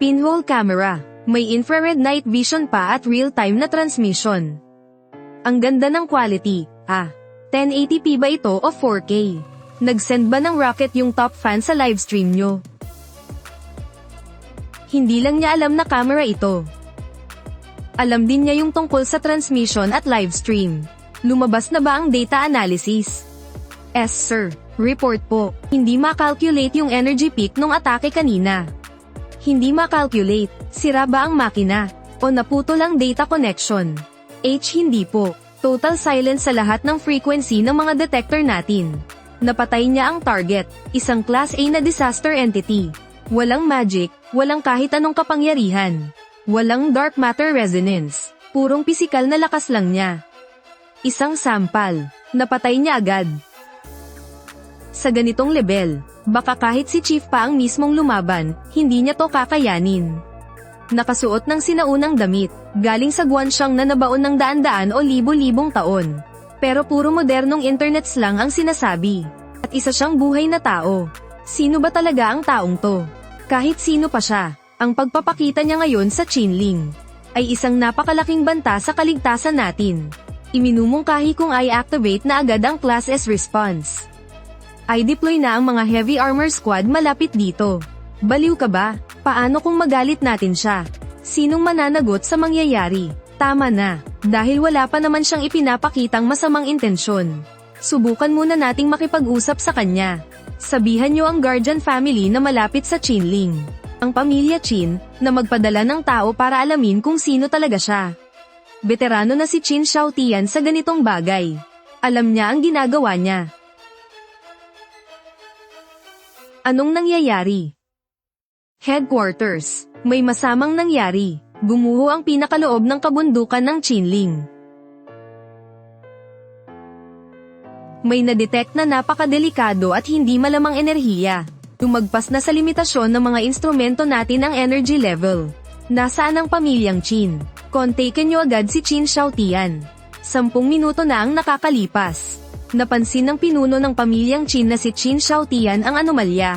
Pinhole camera. May infrared night vision pa at real-time na transmission. Ang ganda ng quality. 1080p ba ito o 4K? Nag-send ba ng rocket yung top fan sa livestream nyo? Hindi lang niya alam na camera ito. Alam din niya yung tungkol sa transmission at livestream. Lumabas na ba ang data analysis? Yes sir. Report po. Hindi makalculate yung energy peak nung atake kanina. Hindi makalculate. Sira ba ang makina? O naputo lang data connection? Hindi po. Total silence sa lahat ng frequency ng mga detector natin. Napatay niya ang target, isang Class A na disaster entity. Walang magic, walang kahit anong kapangyarihan. Walang dark matter resonance. Purong pisikal na lakas lang niya. Isang sampal. Napatay niya agad. Sa ganitong level, baka kahit si Chief pa ang mismong lumaban, hindi niya to kakayanin. Nakasuot ng sinaunang damit, galing sa Guanxiang na nabaon ng daan-daan o libo-libong taon. Pero puro modernong internets lang ang sinasabi. At isa siyang buhay na tao. Sino ba talaga ang taong to? Kahit sino pa siya, ang pagpapakita niya ngayon sa Chinling ay isang napakalaking banta sa kaligtasan natin. Iminumungkahi kong i-activate na agad ang Class S response. I-deploy na ang mga heavy armor squad malapit dito. Baliw ka ba? Paano kung magalit natin siya? Sinong mananagot sa mangyayari? Tama na, dahil wala pa naman siyang ipinapakitang masamang intensyon. Subukan muna nating makipag-usap sa kanya. Sabihan niyo ang Guardian family na malapit sa Chinling, ang pamilya Qin, na magpadala ng tao para alamin kung sino talaga siya. Veterano na si Qin Xiaotian sa ganitong bagay. Alam niya ang ginagawa niya. Anong nangyayari? Headquarters. May masamang nangyari. Gumuho ang pinakaloob ng kabundukan ng Chinling. May nadetect na napakadelikado at hindi malamang enerhiya. Tumagpas na sa limitasyon ng mga instrumento natin ang energy level. Nasaan ang pamilyang Qin? Kontakin niyo agad si Qin Xiaotian. 10 minuto na ang nakakalipas. Napansin ng pinuno ng pamilyang Qin na si Qin Xiaotian ang anomalya.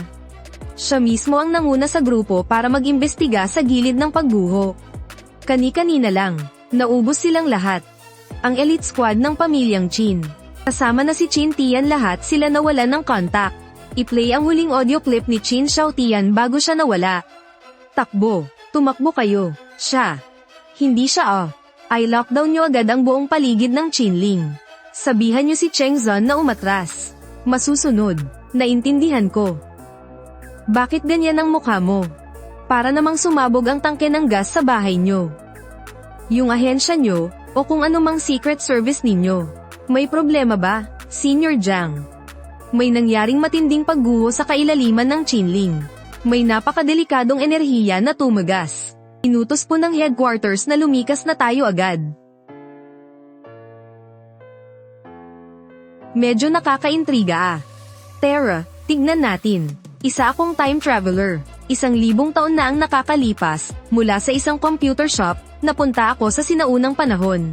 Siya mismo ang nanguna sa grupo para mag-imbestiga sa gilid ng pagguho. Kani-kanina lang, naubos silang lahat. Ang elite squad ng pamilyang Qin. Kasama na si Qin Tian, lahat sila nawalan ng contact. I-play ang huling audio clip ni Qin Xiaotian bago siya nawala. Takbo, tumakbo kayo. Siya. Hindi siya I-lockdown niyo agad ang buong paligid ng Chinling. Sabihan niyo si Cheng Zun na umatras. Masusunod. Naintindihan ko. Bakit ganyan ang mukha mo? Para namang sumabog ang tangke ng gas sa bahay nyo. Yung ahensya nyo, o kung anumang secret service ninyo. May problema ba, Senior Jiang? May nangyaring matinding pagguho sa kailaliman ng Chinling. May napakadelikadong enerhiya na tumagas. Inutos po ng headquarters na lumikas na tayo agad. Medyo nakakaintriga Tara, tignan natin. Isa akong time traveler. 1,000 taon na ang nakakalipas, mula sa isang computer shop, napunta ako sa sinaunang panahon.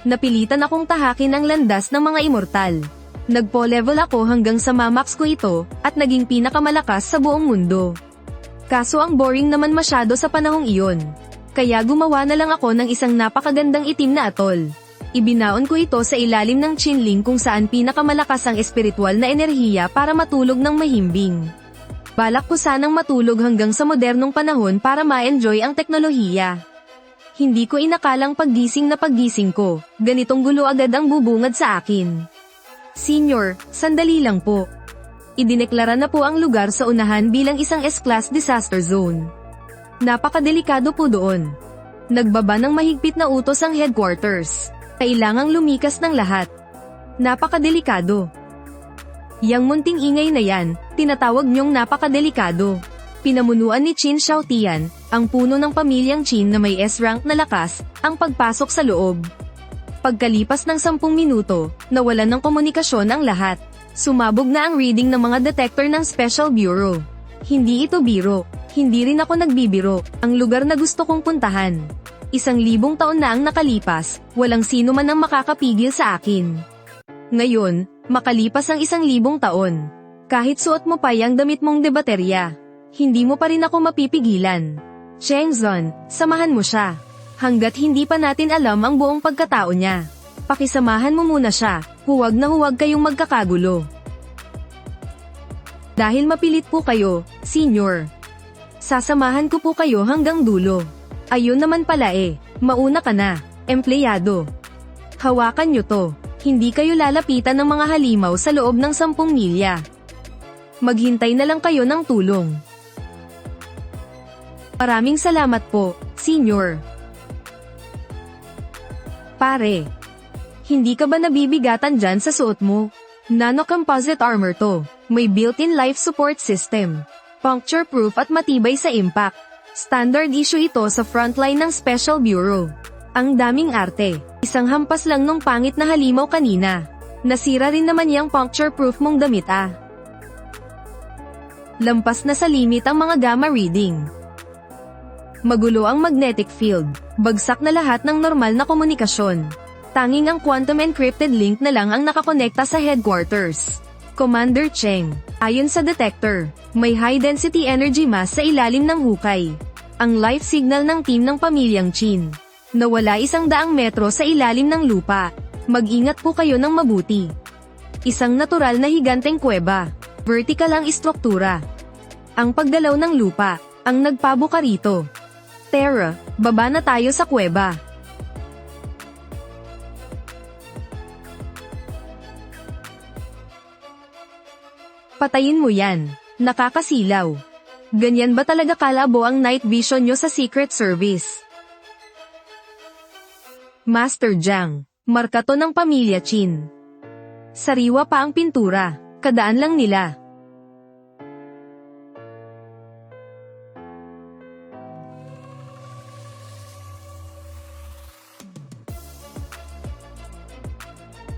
Napilitan akong tahakin ang landas ng mga immortal. Nagpo-level ako hanggang sa mamax ko ito, at naging pinakamalakas sa buong mundo. Kaso ang boring naman masyado sa panahong iyon. Kaya gumawa na lang ako ng isang napakagandang itim na atol. Ibinaon ko ito sa ilalim ng Chinling kung saan pinakamalakas ang espiritual na enerhiya para matulog ng mahimbing. Balak ko sanang matulog hanggang sa modernong panahon para ma-enjoy ang teknolohiya. Hindi ko inakalang paggising ko, ganitong gulo agad ang bubungad sa akin. Senior, sandali lang po. Idineklara na po ang lugar sa unahan bilang isang S-class disaster zone. Napakadelikado po doon. Nagbaba ng mahigpit na utos ang headquarters. Kailangang lumikas ng lahat. Napakadelikado. Yang munting ingay na yan, tinatawag niyong napakadelikado. Pinamunuan ni Qin Xiaotian, ang puno ng pamilyang Qin na may S-rank na lakas, ang pagpasok sa loob. Pagkalipas ng 10 minuto, nawalan ng komunikasyon ang lahat. Sumabog na ang reading ng mga detector ng Special Bureau. Hindi ito biro. Hindi rin ako nagbibiro. Ang lugar na gusto kong puntahan. 1,000 taon na ang nakalipas, walang sino man ang makakapigil sa akin. Ngayon, makalipas ang 1,000 taon. Kahit suot mo pa yung damit mong debaterya, hindi mo pa rin ako mapipigilan. Chengzon, samahan mo siya. Hanggat hindi pa natin alam ang buong pagkatao niya. Pakisamahan mo muna siya, huwag na huwag kayong magkakagulo. Dahil mapilit po kayo, Senior. Sasamahan ko po kayo hanggang dulo. Ayun naman pala mauna ka na, empleyado. Hawakan nyo to, hindi kayo lalapitan ng mga halimaw sa loob ng 10 milya. Maghintay na lang kayo ng tulong. Maraming salamat po, Senior. Pare, hindi ka ba nabibigatan dyan sa suot mo? Nano-composite armor to, may built-in life support system. Puncture-proof at matibay sa impact. Standard issue ito sa frontline ng Special Bureau. Ang daming arte, isang hampas lang nung pangit na halimaw kanina. Nasira rin naman yung puncture-proof mong damit Lampas na sa limit ang mga gamma reading. Magulo ang magnetic field, bagsak na lahat ng normal na komunikasyon. Tanging ang quantum encrypted link na lang ang nakakonekta sa headquarters. Commander Cheng, ayon sa detector, may high-density energy mass sa ilalim ng hukay. Ang life signal ng team ng pamilyang Chin. Nawala 100 metro sa ilalim ng lupa. Mag-ingat po kayo ng mabuti. Isang natural na higanteng kuweba. Vertical ang istruktura. Ang pagdalaw ng lupa, ang nagpabuka rito. Terra, baba na tayo sa kuweba. Patayin mo yan. Nakakasilaw. Ganyan ba talaga kalabo ang night vision nyo sa Secret Service? Master Jiang, marka to ng pamilya Chin. Sariwa pa ang pintura, kadaan lang nila.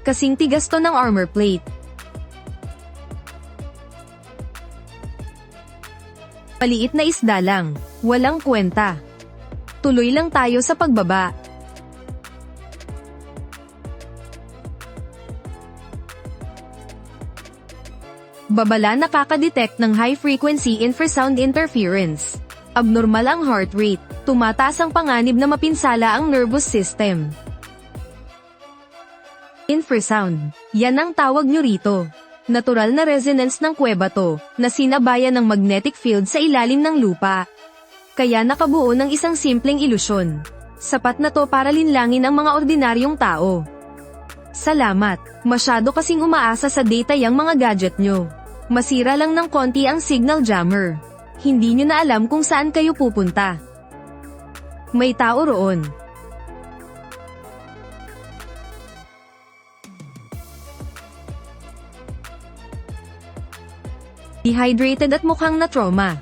Kasing tigas to ng armor plate. Maliit na isda lang, walang kwenta. Tuloy lang tayo sa pagbaba. Babala nakaka-detect ng high-frequency infrasound interference. Abnormal ang heart rate, tumataas ang panganib na mapinsala ang nervous system. Infrasound, yan ang tawag nyo rito. Natural na resonance ng kuweba to, na sinabayan ng magnetic field sa ilalim ng lupa. Kaya nakabuo ng isang simpleng ilusyon. Sapat na to para linlangin ang mga ordinaryong tao. Salamat, masyado kasing umaasa sa data yang mga gadget nyo. Masira lang ng konti ang signal jammer. Hindi nyo na alam kung saan kayo pupunta. May tao roon. Dehydrated at mukhang na-trauma.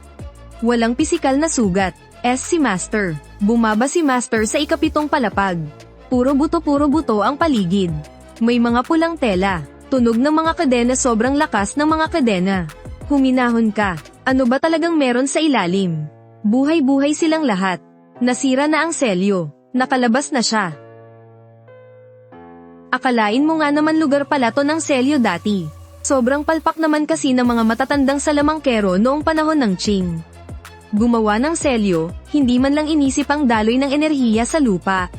Walang pisikal na sugat. Si Master. Bumaba si Master sa ikapitong palapag. Puro buto ang paligid. May mga pulang tela. Tunog ng mga kadena, sobrang lakas ng mga kadena. Huminahon ka. Ano ba talagang meron sa ilalim? Buhay-buhay silang lahat. Nasira na ang selyo. Nakalabas na siya. Akalain mo nga naman lugar pala to ng selyo dati. Sobrang palpak naman kasi ng mga matatandang salamangkero noong panahon ng Qing. Gumawa ng selyo, hindi man lang inisip ang daloy ng enerhiya sa lupa.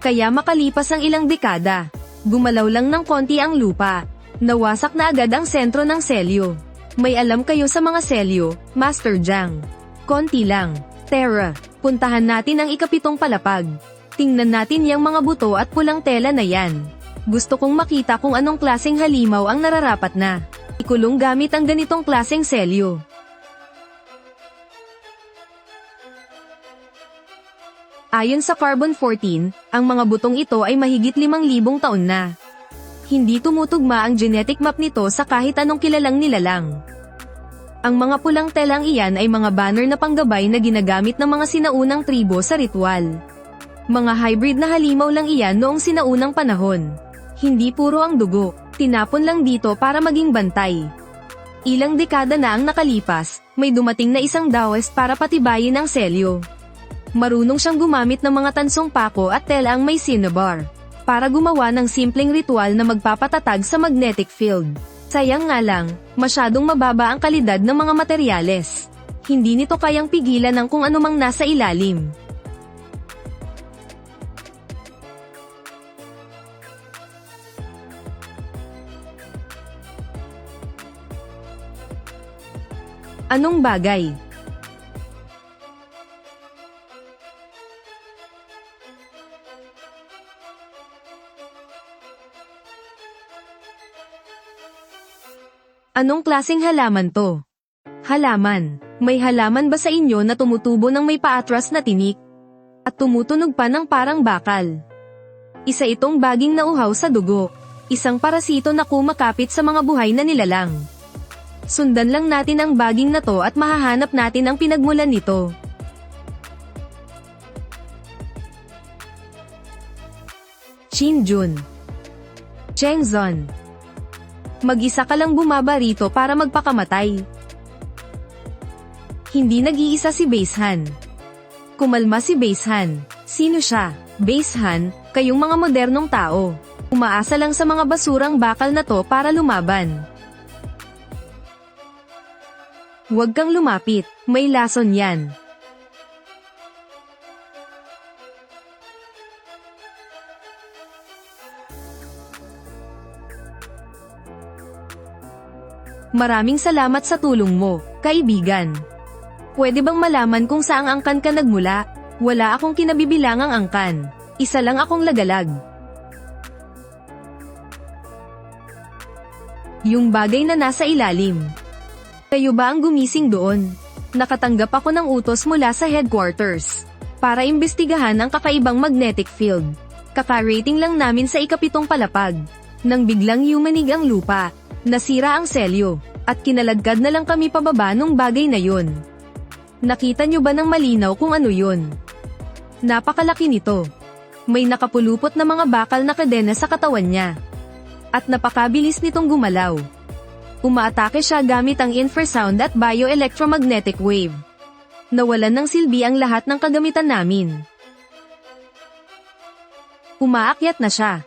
Kaya makalipas ang ilang dekada, gumalaw lang ng konti ang lupa. Nawasak na agad ang sentro ng selyo. May alam kayo sa mga selyo, Master Jiang? Konti lang. Terra, puntahan natin ang ikapitong palapag. Tingnan natin yung mga buto at pulang tela na yan. Gusto kong makita kung anong klaseng halimaw ang nararapat na ikulong gamit ang ganitong klaseng selyo. Ayon sa Carbon-14, ang mga butong ito ay mahigit 5,000 taon na. Hindi tumutugma ang genetic map nito sa kahit anong kilalang nilalang. Ang mga pulang telang iyan ay mga banner na panggabay na ginagamit ng mga sinaunang tribo sa ritual. Mga hybrid na halimaw lang iyan noong sinaunang panahon. Hindi puro ang dugo, tinapon lang dito para maging bantay. Ilang dekada na ang nakalipas, may dumating na isang Daoist para patibayin ang selyo. Marunong siyang gumamit ng mga tansong pako at tela ang may cinnabar, para gumawa ng simpleng ritual na magpapatatag sa magnetic field. Sayang nga lang, masyadong mababa ang kalidad ng mga materyales. Hindi nito kayang pigilan ng kung anumang nasa ilalim. Anong bagay? Anong klaseng halaman to? Halaman. May halaman ba sa inyo na tumutubo ng may paatras na tinik? At tumutunog pa ng parang bakal? Isa itong baging nauhaw sa dugo. Isang parasito na kumakapit sa mga buhay na nilalang. Sundan lang natin ang baging na to at mahahanap natin ang pinagmulan nito. Shinjun. Chengzon. Mag-isa ka lang bumaba rito para magpakamatay. Hindi nag-iisa si Basehan. Kumalma si Basehan. Sino siya? Basehan, kayong mga modernong tao. Umaasa lang sa mga basurang bakal na to para lumaban. Huwag kang lumapit, may lason yan. Maraming salamat sa tulong mo, kaibigan. Pwede bang malaman kung saang angkan ka nagmula? Wala akong kinabibilangang angkan. Isa lang akong lagalag. Yung bagay na nasa ilalim. Kayo ba ang gumising doon? Nakatanggap ako ng utos mula sa headquarters para imbestigahan ang kakaibang magnetic field. Kaka-rating lang namin sa ikapitong palapag. Nang biglang yumanig ang lupa, nasira ang selyo, at kinaladkad na lang kami pababa nung bagay na yun. Nakita nyo ba ng malinaw kung ano yun? Napakalaki nito. May nakapulupot na mga bakal na kadena sa katawan niya. At napakabilis nitong gumalaw. Umaatake siya gamit ang infrasound at bioelectromagnetic wave. Nawalan ng silbi ang lahat ng kagamitan namin. Umaakyat na siya.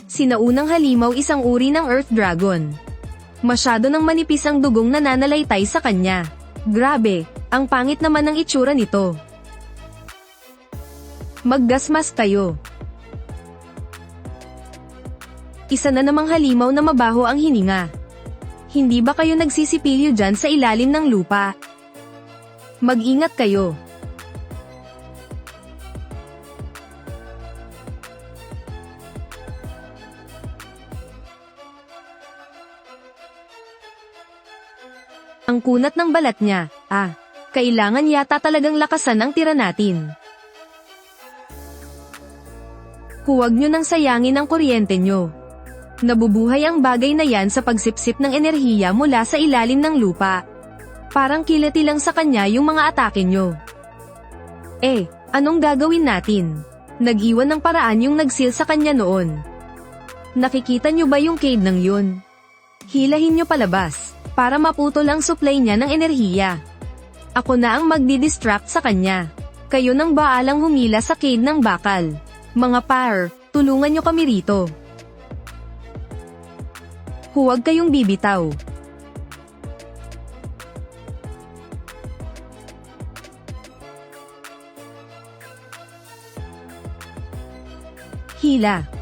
Sinaunang halimaw isang uri ng Earth Dragon. Masyado nang manipis ang dugong nananalaytay sa kanya. Grabe, ang pangit naman ng itsura nito. Maggasmas kayo. Isa na namang halimaw na mabaho ang hininga. Hindi ba kayo nagsisipilyo dyan sa ilalim ng lupa? Mag-ingat kayo. Ang kunat ng balat niya. Kailangan yata talagang lakasan ang tira natin. Huwag nyo nang sayangin ang kuryente nyo. Nabubuhay ang bagay na yan sa pagsipsip ng enerhiya mula sa ilalim ng lupa. Parang kilati lang sa kanya yung mga atake nyo. Anong gagawin natin? Nag-iwan ng paraan yung nagsil sa kanya noon. Nakikita nyo ba yung cave ng yun? Hilahin nyo palabas para maputol ang supply niya ng enerhiya. Ako na ang magdi-distract sa kanya. Kayo nang baalang humila sa cave ng bakal. Mga par, tulungan nyo kami rito. Huwag kayong bibitaw. Hila.